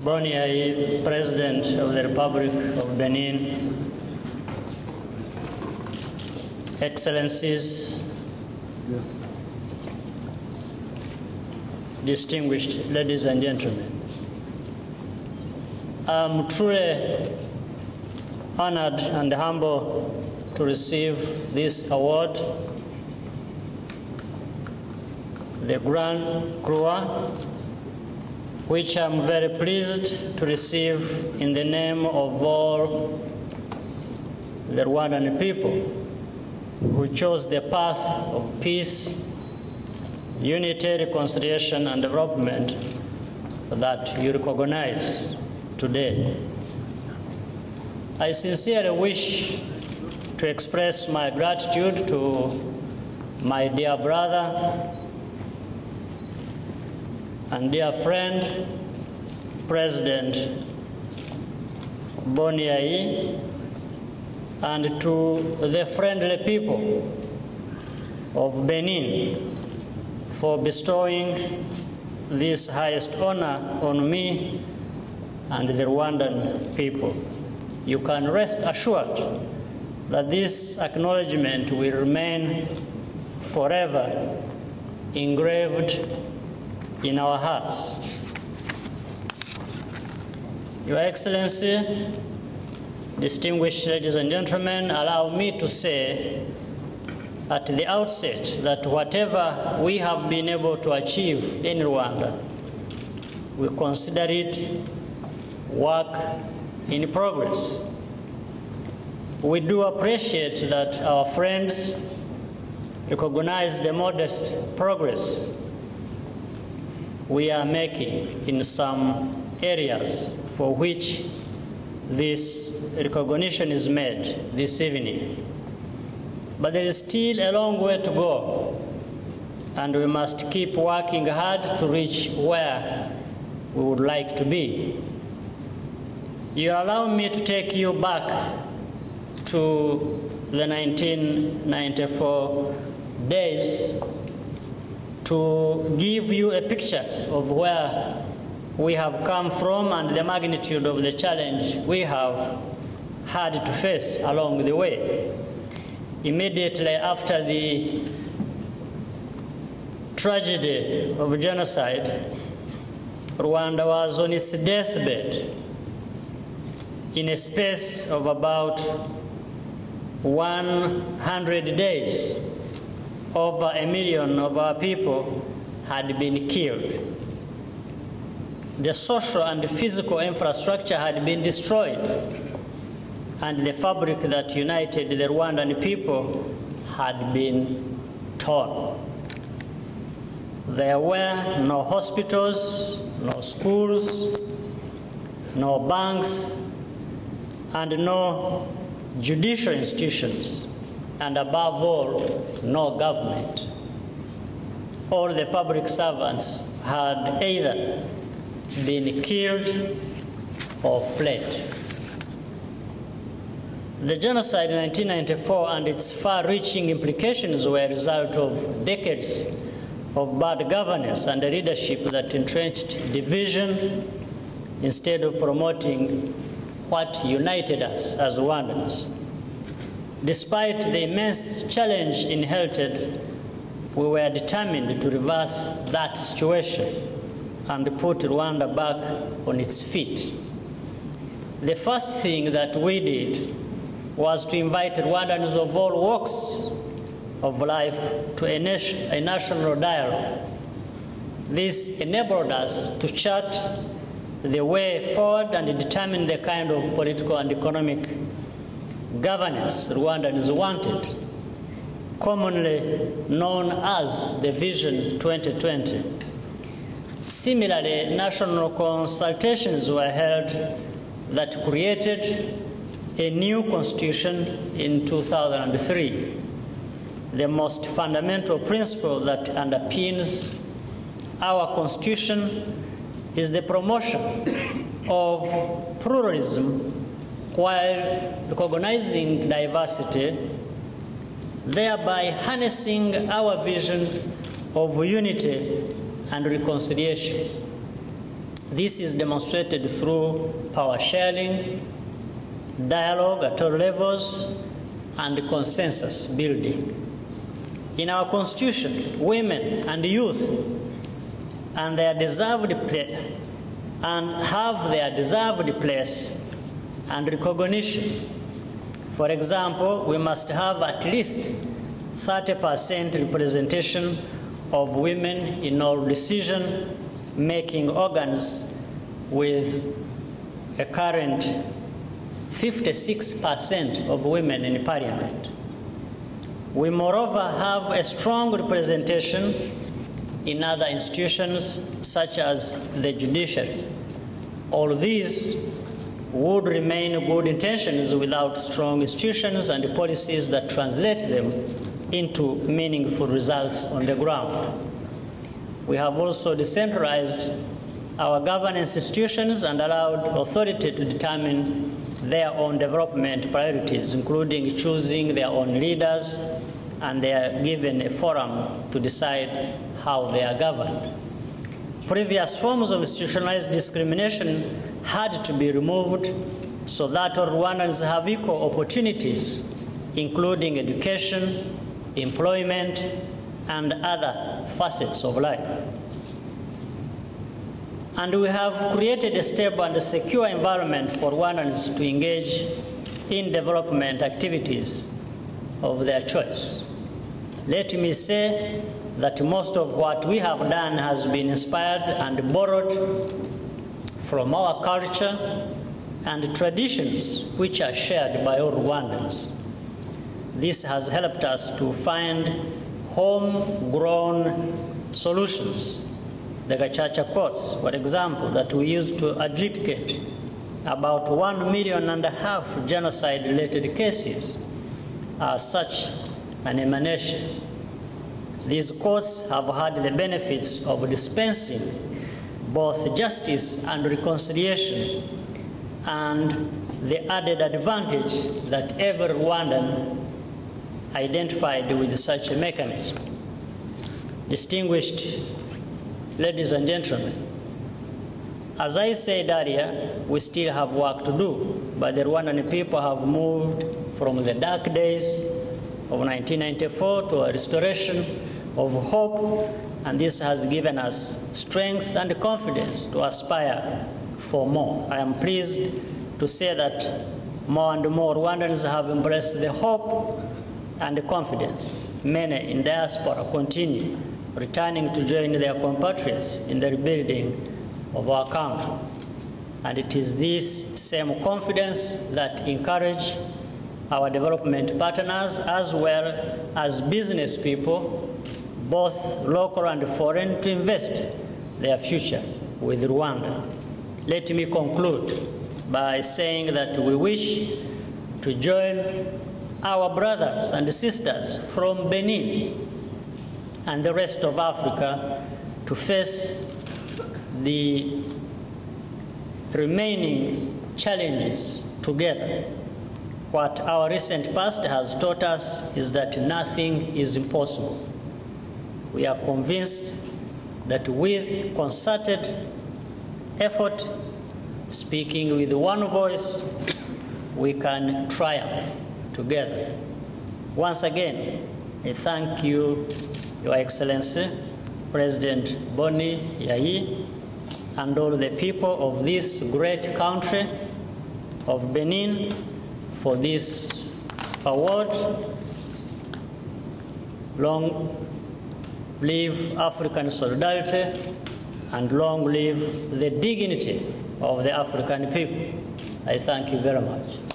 Boniai, President of the Republic of Benin, Excellencies, distinguished ladies and gentlemen, I'm truly honored and humble to receive this award, the Grand Croix, which I'm very pleased to receive in the name of all the Rwandan people who chose the path of peace, unity, reconciliation, and development that you recognize today. I sincerely wish to express my gratitude to my dear brother and dear friend, President Boniai, and to the friendly people of Benin for bestowing this highest honor on me and the Rwandan people. You can rest assured that this acknowledgement will remain forever engraved in our hearts. Your Excellency, distinguished ladies and gentlemen, allow me to say at the outset that whatever we have been able to achieve in Rwanda, we consider it work in progress. We do appreciate that our friends recognize the modest progress we are making in some areas for which this recognition is made this evening. But there is still a long way to go, and we must keep working hard to reach where we would like to be. You allow me to take you back to the 1994 days to give you a picture of where we have come from and the magnitude of the challenge we have had to face along the way. Immediately after the tragedy of genocide, Rwanda was on its deathbed. In a space of about 100 days, over 1 million of our people had been killed. The social and physical infrastructure had been destroyed, and the fabric that united the Rwandan people had been torn. There were no hospitals, no schools, no banks, and no judicial institutions, and above all, no government. All the public servants had either been killed or fled. The genocide in 1994 and its far-reaching implications were a result of decades of bad governance and a leadership that entrenched division instead of promoting what united us as Rwandans. Despite the immense challenge inherited, we were determined to reverse that situation and put Rwanda back on its feet. The first thing that we did was to invite Rwandans of all walks of life to a national dialogue. This enabled us to chart the way forward and determine the kind of political and economic governance Rwandans wanted, commonly known as the Vision 2020. Similarly, national consultations were held that created a new constitution in 2003. The most fundamental principle that underpins our constitution is the promotion of pluralism while recognizing diversity, thereby harnessing our vision of unity and reconciliation. This is demonstrated through power sharing, dialogue at all levels, and consensus building. In our Constitution, women and youth have their deserved place and recognition. For example, we must have at least 30% representation of women in all decision-making organs, with a current 56% of women in Parliament. We moreover have a strong representation in other institutions such as the judiciary. All these would remain good intentions without strong institutions and policies that translate them into meaningful results on the ground. We have also decentralized our governance institutions and allowed authority to determine their own development priorities, including choosing their own leaders, and they are given a forum to decide how they are governed. Previous forms of institutionalized discrimination had to be removed so that all Rwandans have equal opportunities, including education, employment, and other facets of life. And we have created a stable and secure environment for Rwandans to engage in development activities of their choice. Let me say that most of what we have done has been inspired and borrowed from our culture and traditions, which are shared by all Rwandans. This has helped us to find homegrown solutions. The Gacaca courts, for example, that we used to adjudicate about 1.5 million genocide-related cases, are such an emanation. These courts have had the benefits of dispensing both justice and reconciliation, and the added advantage that every Rwandan identified with such a mechanism. Distinguished ladies and gentlemen, as I said earlier, we still have work to do, but the Rwandan people have moved from the dark days of 1994 to a restoration of hope, and this has given us strength and confidence to aspire for more. I am pleased to say that more and more Rwandans have embraced the hope and confidence. Many in diaspora continue returning to join their compatriots in the rebuilding of our country. And it is this same confidence that encourages our development partners as well as business people, both local and foreign, to invest their future with Rwanda. Let me conclude by saying that we wish to join our brothers and sisters from Benin and the rest of Africa to face the remaining challenges together. What our recent past has taught us is that nothing is impossible. We are convinced that with concerted effort, speaking with one voice, we can triumph together. Once again, I thank you, Your Excellency, President Boni Yayi, and all the people of this great country of Benin for this award. Long live African solidarity, and long live the dignity of the African people. I thank you very much.